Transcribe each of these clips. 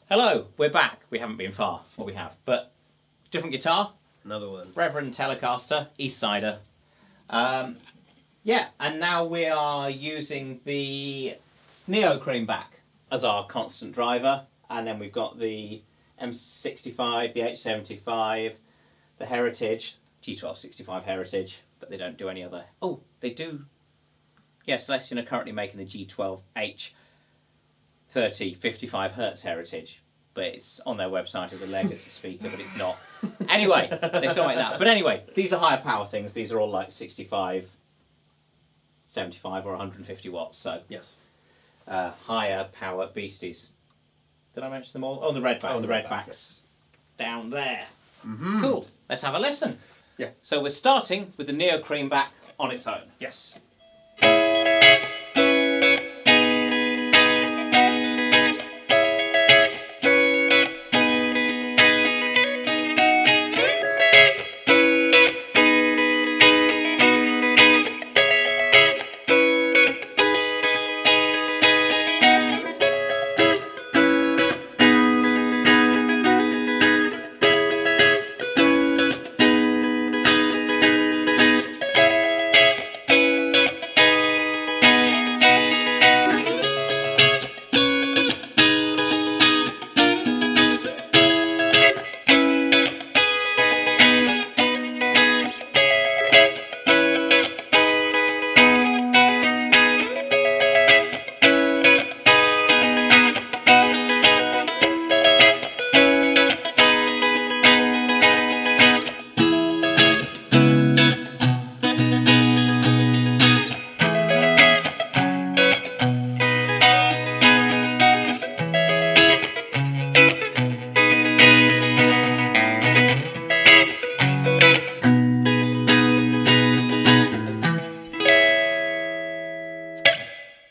Hello, we're back. We haven't been far, well we have, but different guitar. Another one. Reverend Telecaster, Eastsider. Yeah, and now we are using the Neo Creamback as our constant driver, and then we've got the M65, the H-75, the Heritage, G12-65 Heritage, but they don't do any other. Oh, they do. Yeah, Celestion are currently making the G12H-150 Hz Heritage, but it's on their website as a legacy speaker, but it's not. Anyway, they still make that. But anyway, these are higher power things. These are all like 65, 75 or 150 watts, so yes, higher power beasties. Did I mention them all? Oh, the Redback. Oh, the Redback's yes. down there. Mm-hmm. Cool. Let's have a listen. Yeah. So we're starting with the Neo Creamback on its own. Yes.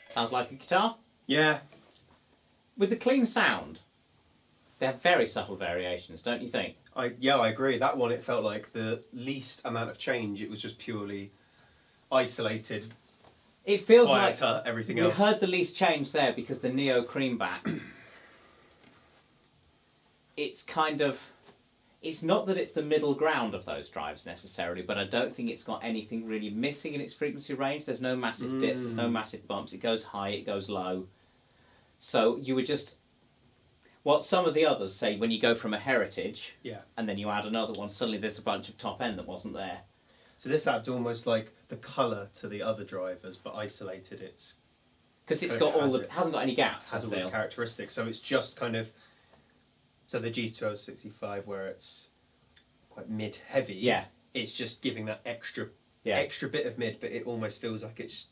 Sounds like a guitar. Yeah. With the clean sound, they have very subtle variations, don't you think? I agree. That one, it felt like the least amount of change. It was just purely isolated. It feels quieter, like everything we else. heard the least change there because the Neo Creamback, it's kind of, it's not that it's the middle ground of those drives necessarily, but I don't think it's got anything really missing in its frequency range. There's no massive dips, there's no massive bumps. It goes high, it goes low. So you would just, what some of the others say, when you go from a Heritage, Yeah. and then you add another one, suddenly there's a bunch of top end that wasn't there. So this adds almost like the colour to the other drivers, but isolated. It's Because it's So got it all has the, it. hasn't got any gaps. has I all the feel. characteristics. So it's just kind of. So the G12-65, where it's quite mid-heavy. Yeah. It's just giving that extra Yeah. extra bit of mid, but it almost feels like it's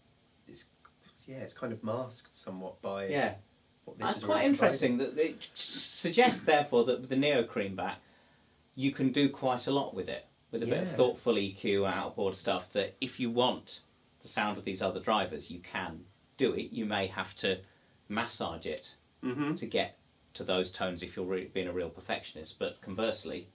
kind of masked somewhat by Yeah. what this That's is quite already interesting. That it suggests, therefore, that with the Neo Creamback, you can do quite a lot with it, with a bit of Yeah. thoughtful EQ, outboard stuff. That if you want the sound of these other drivers, you can do it. You may have to massage it providing. to get to those tones if you're being a real perfectionist. But conversely,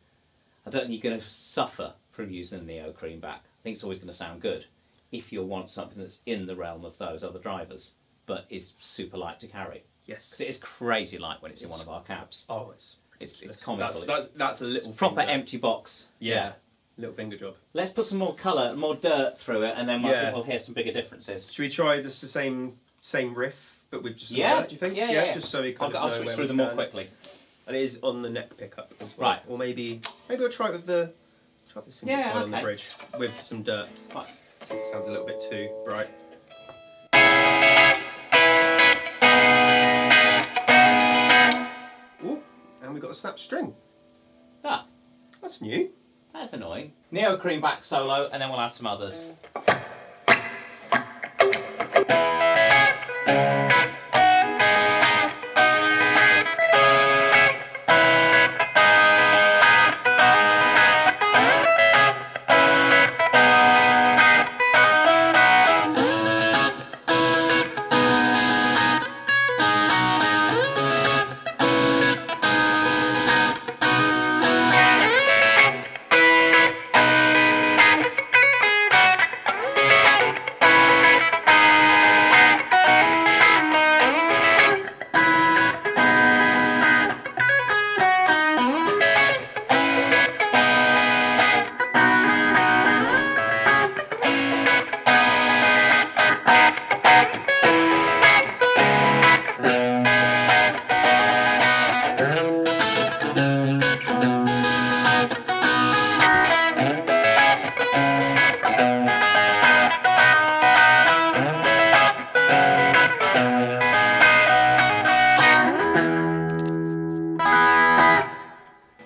I don't think you're going to suffer from using the Neo Creamback. I think it's always going to sound good if you want something that's in the realm of those other drivers, but is super light to carry. Yes. Because it is crazy light when it's in one of our cabs. Oh, It's comical. That's a little It's proper finger. empty box. Yeah. Little finger job. Let's put some more colour, more dirt through it, and then I Yeah. think we'll hear some bigger differences. Should we try just the same riff, but with just some Yeah. dirt, do you think? Yeah. Just so we kind I'll of know switch where through we them more stand. quickly. And it is on the neck pickup as well. Right. Or maybe we'll try it with the single Yeah, coil on the okay. bridge with some dirt. It's quite- I think it sounds a little bit too bright. Ooh, and we've got a snap string. Ah, That's new. that's annoying. Neo Creamback solo, and then we'll add some others.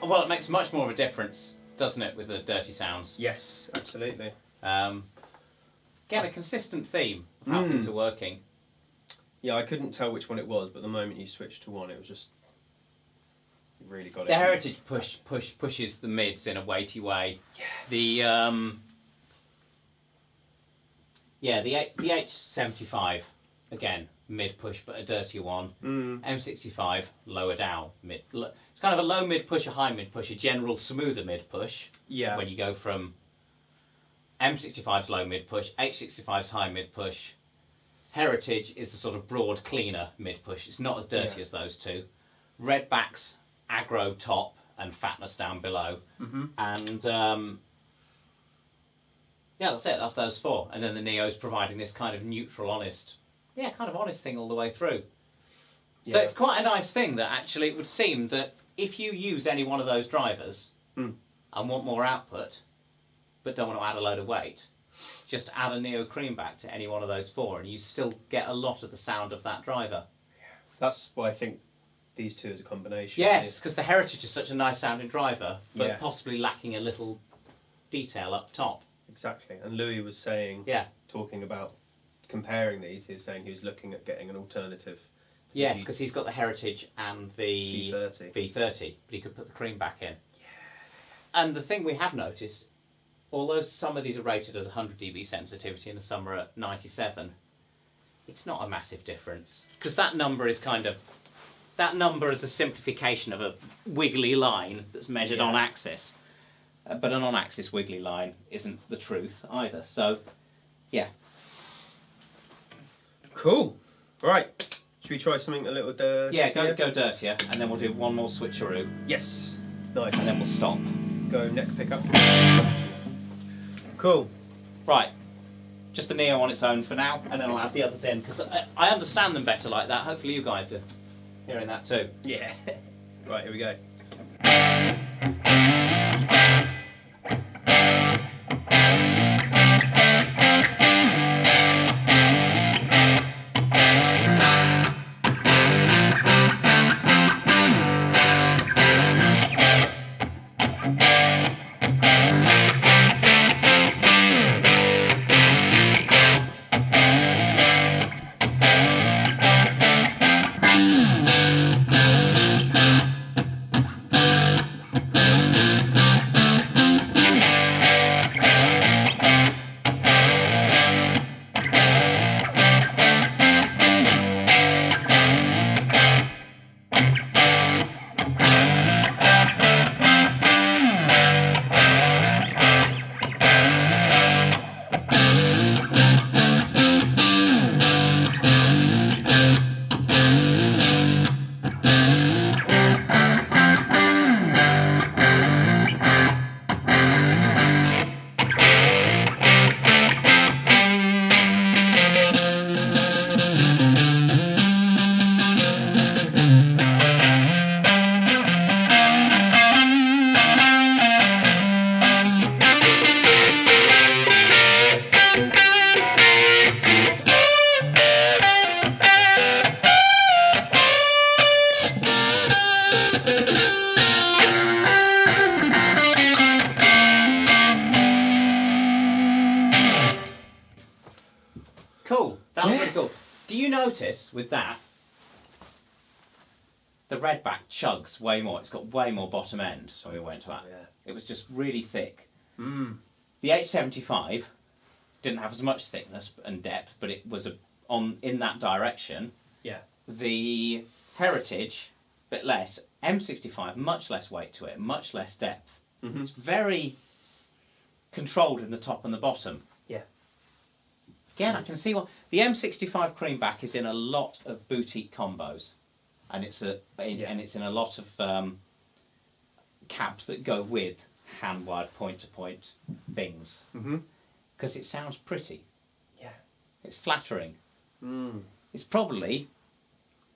Well, it makes much more of a difference, doesn't it, with the dirty sounds? Yes, absolutely. Get a consistent theme of how things are working. Yeah, I couldn't tell which one it was, but the moment you switched to one, it was just... You really got it. The Heritage pushes the mids in a weighty way. Yeah. The H-75, again, mid push, but a dirtier one. M-65, lower down, mid. It's kind of a low mid push, a high mid push, a general smoother mid push. Yeah. When you go from M-65's low mid push, H-65's high mid push. Heritage is the sort of broad, cleaner mid push. It's not as dirty as those two. Redback's aggro top and fatness down below. And yeah, that's it. That's those four. And then the Neo's providing this kind of neutral, honest, honest thing all the way through. So it's quite a nice thing that actually it would seem that if you use any one of those drivers and want more output, but don't want to add a load of weight, just add a Neo Creamback to any one of those four and you still get a lot of the sound of that driver. That's why I think these two as a combination. Yes, because the Heritage is such a nice sounding driver, but possibly lacking a little detail up top. Exactly. And Louis was saying, talking about comparing these, he was saying he was looking at getting an alternative. Yes, because he's got the Heritage and the V30, but he could put the Creamback in. Yeah. And the thing we have noticed, although some of these are rated as 100 dB sensitivity and some are at 97, it's not a massive difference. Because that number is that number is a simplification of a wiggly line that's measured on axis. But an on-axis wiggly line isn't the truth either. So, yeah. Cool. Right. Should we try something a little dirtier? Yeah, go dirtier, and then we'll do one more switcheroo. Yes. Nice. And then we'll stop. Go neck pickup. Cool. Right. Just the Neo on its own for now, and then I'll add the others in, because I understand them better like that. Hopefully you guys are hearing that too. Yeah. Right, here we go. Cool. That was really cool. Do you notice with that, the Redback chugs way more. It's got way more bottom end when we went to that. Yeah. It was just really thick. The H-75 didn't have as much thickness and depth, but it was in that direction. Yeah. The Heritage, a bit less. M-65, much less weight to it, much less depth. It's very controlled in the top and the bottom. Yeah. Again, I can see what the M-65 Creamback is in a lot of boutique combos, and it's in a lot of cabs that go with hand-wired point-to-point things because it sounds pretty. Yeah, it's flattering. It's probably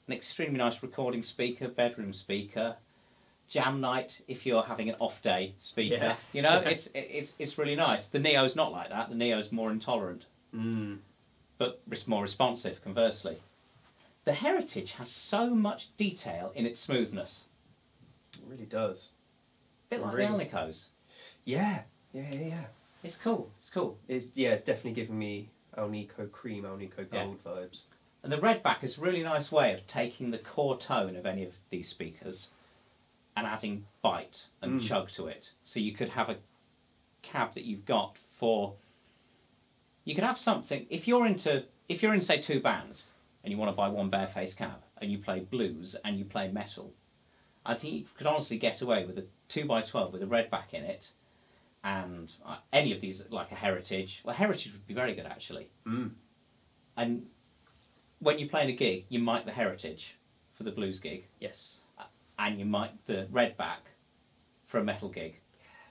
an extremely nice recording speaker, bedroom speaker, jam night if you're having an off-day speaker. Yeah. You know, it's really nice. The Neo's not like that. The Neo's more intolerant. But it's more responsive, conversely. The Heritage has so much detail in its smoothness. It really does. bit like Really? the Alnicos. Yeah. It's cool. It's cool. It's definitely giving me Alnico Cream, Alnico Gold vibes. And the Redback is a really nice way of taking the core tone of any of these speakers and adding bite and chug to it. So you could have a cab that you've got for... You could have something... If you're in, say, two bands and you want to buy one barefaced cab and you play blues and you play metal, I think you could honestly get away with a 2x12 with a Redback in it, and any of these, like a Heritage. Well, Heritage would be very good, actually. And when you play in a gig, you mic the Heritage for the blues gig. Yes. And you mic the Redback for a metal gig.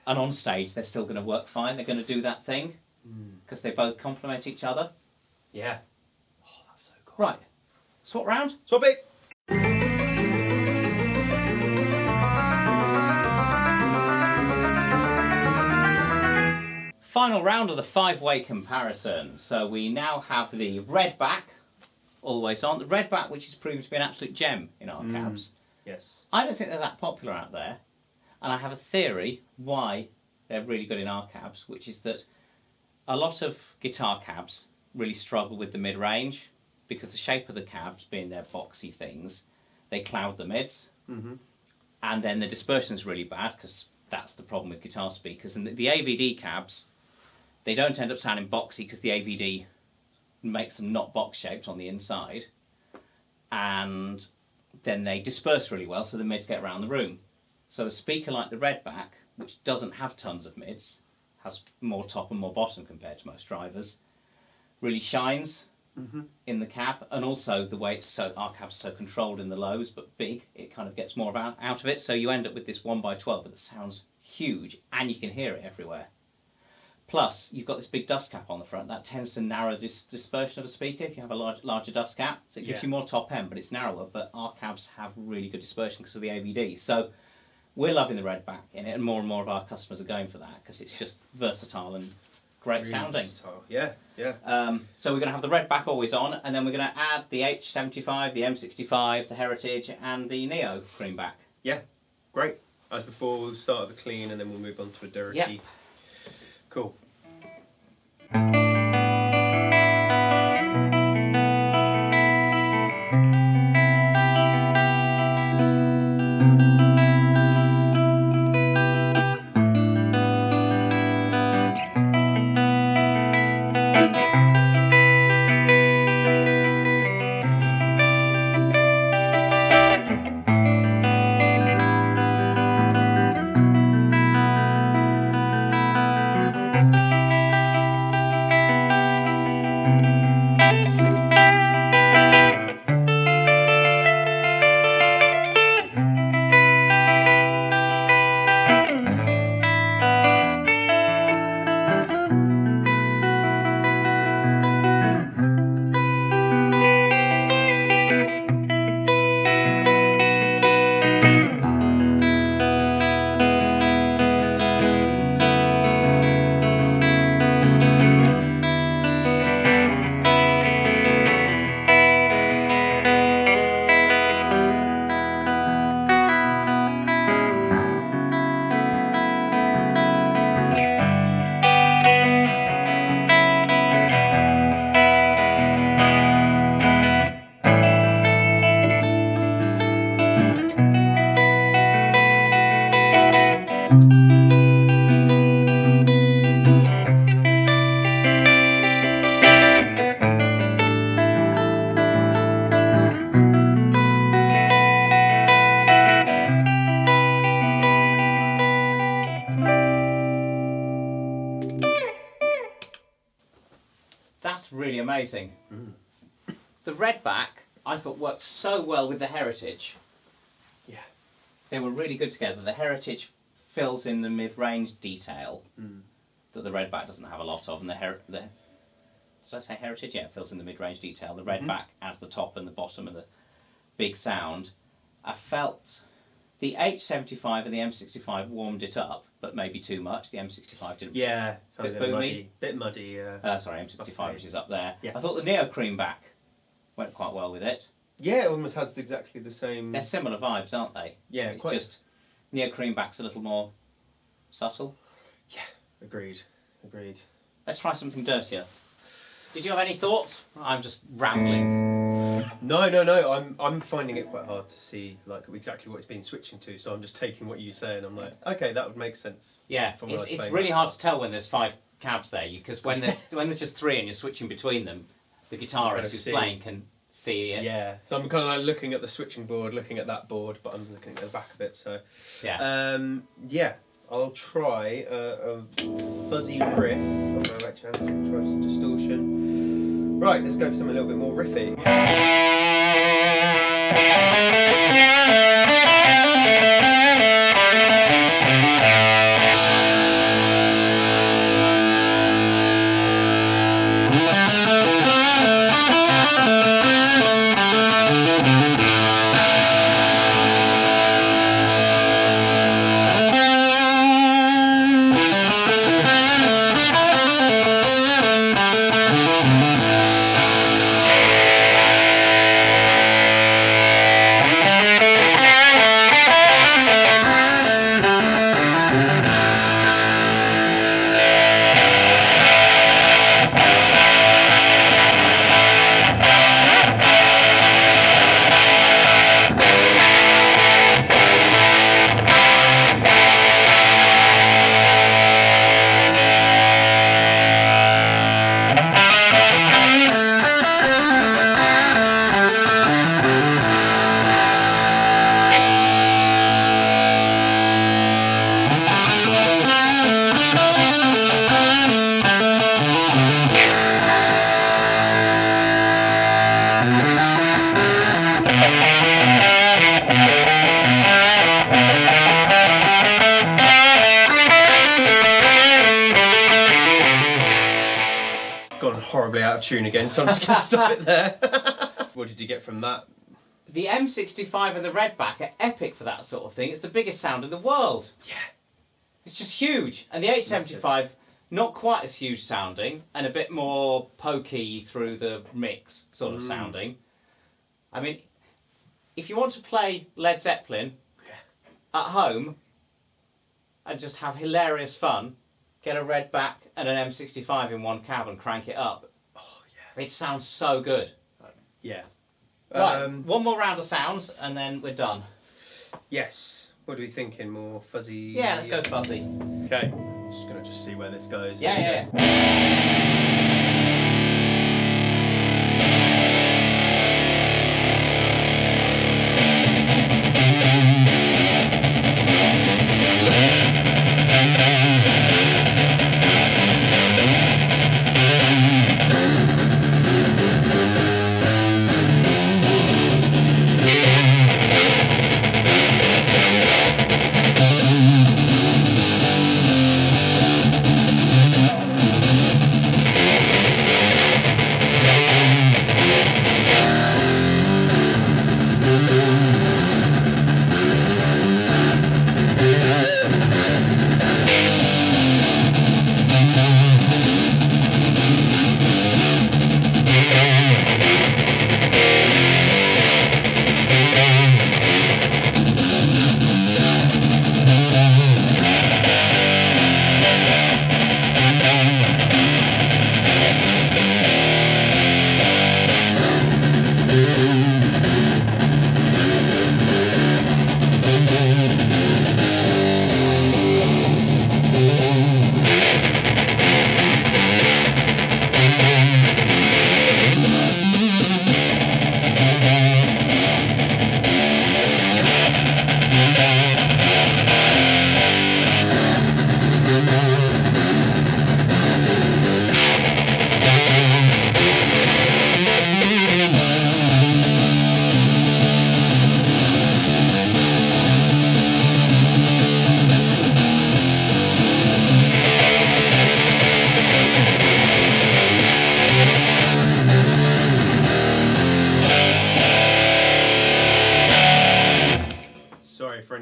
And on stage, they're still going to work fine. They're going to do that thing because they both complement each other. Yeah. Oh, that's so cool. Right. Swap round. Swap it! Final round of the five-way comparison. So we now have the Redback, always on. The Redback, which is proven to be an absolute gem in our cabs. Yes. I don't think they're that popular out there. And I have a theory why they're really good in our cabs, which is that a lot of guitar cabs really struggle with the mid-range because the shape of the cabs, being their boxy things, they cloud the mids. And then the dispersion is really bad because that's the problem with guitar speakers. And the AVD cabs, they don't end up sounding boxy because the AVD makes them not box shaped on the inside. And then they disperse really well, so the mids get around the room. So a speaker like the Redback, which doesn't have tons of mids, has more top and more bottom compared to most drivers, really shines in the cab. And also the way our cab's so controlled in the lows but big, it kind of gets more out of it. So you end up with this 1x12 that sounds huge and you can hear it everywhere. Plus, you've got this big dust cap on the front. That tends to narrow this dispersion of a speaker if you have a larger dust cap. So it gives you more top end, but it's narrower. But our cabs have really good dispersion because of the AVD. So we're loving the Redback in it, and more of our customers are going for that because it's just versatile and great Really sounding. versatile. Yeah. So we're going to have the Redback always on, and then we're going to add the H-75, the M-65, the Heritage, and the Neo Creamback. Yeah. Great. As before, we'll start with the clean and then we'll move on to a dirty. Yep. Cool. That's really amazing. The Redback, I thought, worked so well with the Heritage. Yeah. They were really good together. The Heritage fills in the mid-range detail that the Redback doesn't have a lot of, and did I say Heritage? Yeah, it fills in the mid-range detail. The Redback adds the top and the bottom and the big sound. I felt the H-75 and the M-65 warmed it up, but maybe too much. The M-65 didn't. Yeah, Bit a boomy. bit muddy. Sorry, M-65, which is up there. Yeah. I thought the Neo Creamback went quite well with it. Yeah, it almost has exactly the same. They're similar vibes, aren't they? Yeah, It's quite. just Neo Creamback's a little more subtle. Yeah, agreed. Let's try something dirtier. Did you have any thoughts? I'm just rambling. No. I'm finding it quite hard to see like exactly what it's been switching to. So I'm just taking what you say and I'm like, okay, that would make sense. Yeah, it's really hard to tell when there's 5 cabs there, because when there's just 3 and you're switching between them, the guitarist who's playing can see it. Yeah, so I'm kind of like looking at the switching board, looking at that board, but I'm looking at the back of it. So yeah, I'll try a fuzzy riff on my right hand. Try some distortion. Right, let's go for something a little bit more riffy. Gone horribly out of tune again, so I'm just going to stop it there. What did you get from that? The M65 and the Redback are epic for that sort of thing. It's the biggest sound in the world. Yeah. It's just huge. And the H75, not quite as huge sounding, and a bit more pokey through the mix sort of sounding. I mean, if you want to play Led Zeppelin at home and just have hilarious fun, get a Redback and an M65 in one cab and crank it up. Oh yeah. It sounds so good. Yeah. Right, one more round of sounds and then we're done. Yes. What are we thinking? More fuzzy? Yeah, let's go fuzzy. Okay. Just going to see where this goes. Yeah.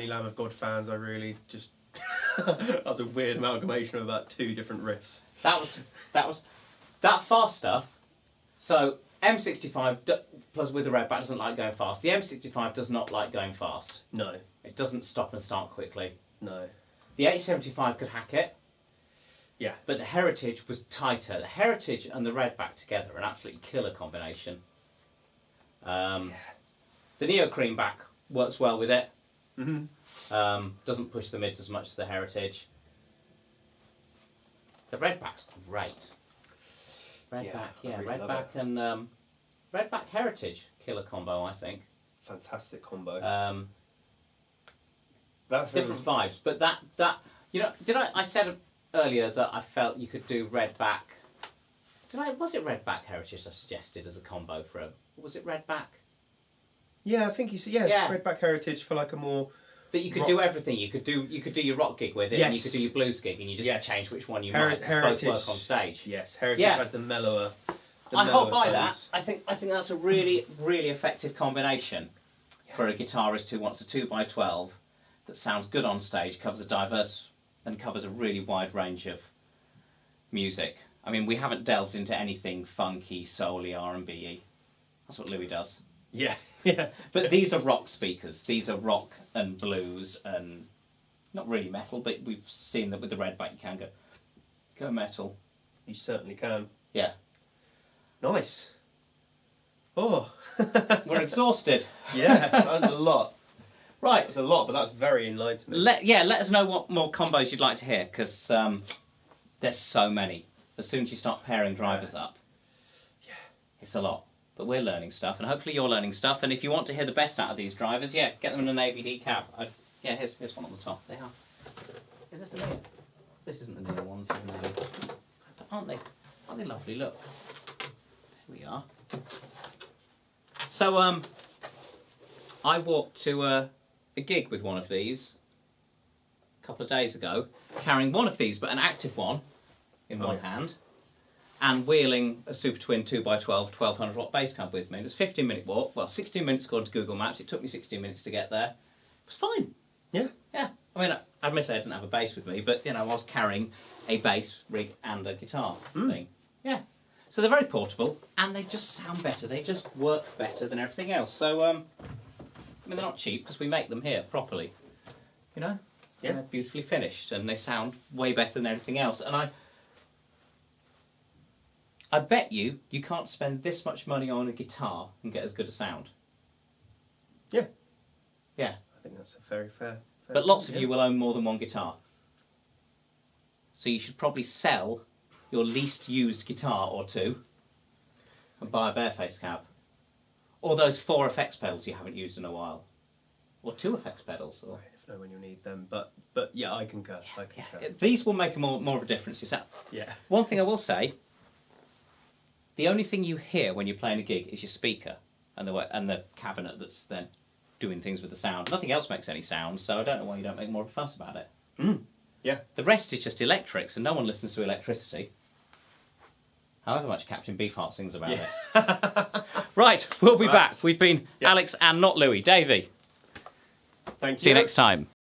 Lamb of God fans, I really just that was a weird amalgamation of about 2 different riffs. That fast stuff. So M65 plus with the Redback doesn't like going fast. The M65 does not like going fast. No. It doesn't stop and start quickly. No. The H-75 could hack it. Yeah. But the Heritage was tighter. The Heritage and the Redback together are an absolutely killer combination. The Neo Creamback works well with it. Doesn't push the mids as much as the Heritage. The Redback's great. Redback, Redback and Redback Heritage, killer combo, I think. Fantastic combo. Different vibes, but that you know, I said earlier that I felt you could do Redback. Was it Redback Heritage I suggested as a combo for a? Was it Redback? Yeah, I think you said Redback Heritage for like a more. That you could do everything. You could do your rock gig with it, and you could do your blues gig, and you just change which one you might. Both work on stage. Yes, Heritage has the mellower. I hold by that. I think that's a really effective combination for a guitarist who wants a 2x12 that sounds good on stage, covers a really wide range of music. I mean, we haven't delved into anything funky, soul-y, R&B-y. That's what Louis does. Yeah, yeah. But these are rock speakers. These are rock and blues and not really metal, but we've seen that with the Redback you can go metal. You certainly can. Yeah. Nice. Oh. We're exhausted. Yeah, that's a lot. Right. That's a lot, but that's very enlightening. Let us know what more combos you'd like to hear, because there's so many. As soon as you start pairing drivers up, it's a lot. But we're learning stuff, and hopefully you're learning stuff. And if you want to hear the best out of these drivers, get them in an AVD cab. Here's one on the top. They are. Is this the Neo? This isn't the Neo one. This is an Neo. Aren't they? Aren't they lovely? Look. Here we are. So I walked to a gig with one of these a couple of days ago, carrying one of these, but an active one in one hand, and wheeling a Super Twin 2x12 1200 watt bass cab with me. It was a 15-minute walk. Well, 16 minutes according to Google Maps. It took me 16 minutes to get there. It was fine. Yeah. Yeah. I mean, admittedly I didn't have a bass with me, but you know, I was carrying a bass rig and a guitar thing. Yeah. So they're very portable, and they just sound better. They just work better than everything else. So, I mean, they're not cheap because we make them here properly. You know? Yeah. And they're beautifully finished, and they sound way better than everything else. And I bet you can't spend this much money on a guitar and get as good a sound. Yeah. Yeah. I think that's a very fair but lots of you will own more than one guitar. So you should probably sell your least used guitar or two and buy a bareface cab. Or those 4 effects pedals you haven't used in a while. Or 2 effects pedals. Or... I never know when you'll need them, but yeah, I concur. I concur. These will make more of a difference yourself. Yeah. One thing I will say, the only thing you hear when you're playing a gig is your speaker and the cabinet that's then doing things with the sound. Nothing else makes any sound, so I don't know why you don't make more of a fuss about it. Yeah. The rest is just electrics, and no one listens to electricity. However much Captain Beefheart sings about it. Right, we'll be back. We've been Alex and not Louis. Davey. Thank you. See you next time.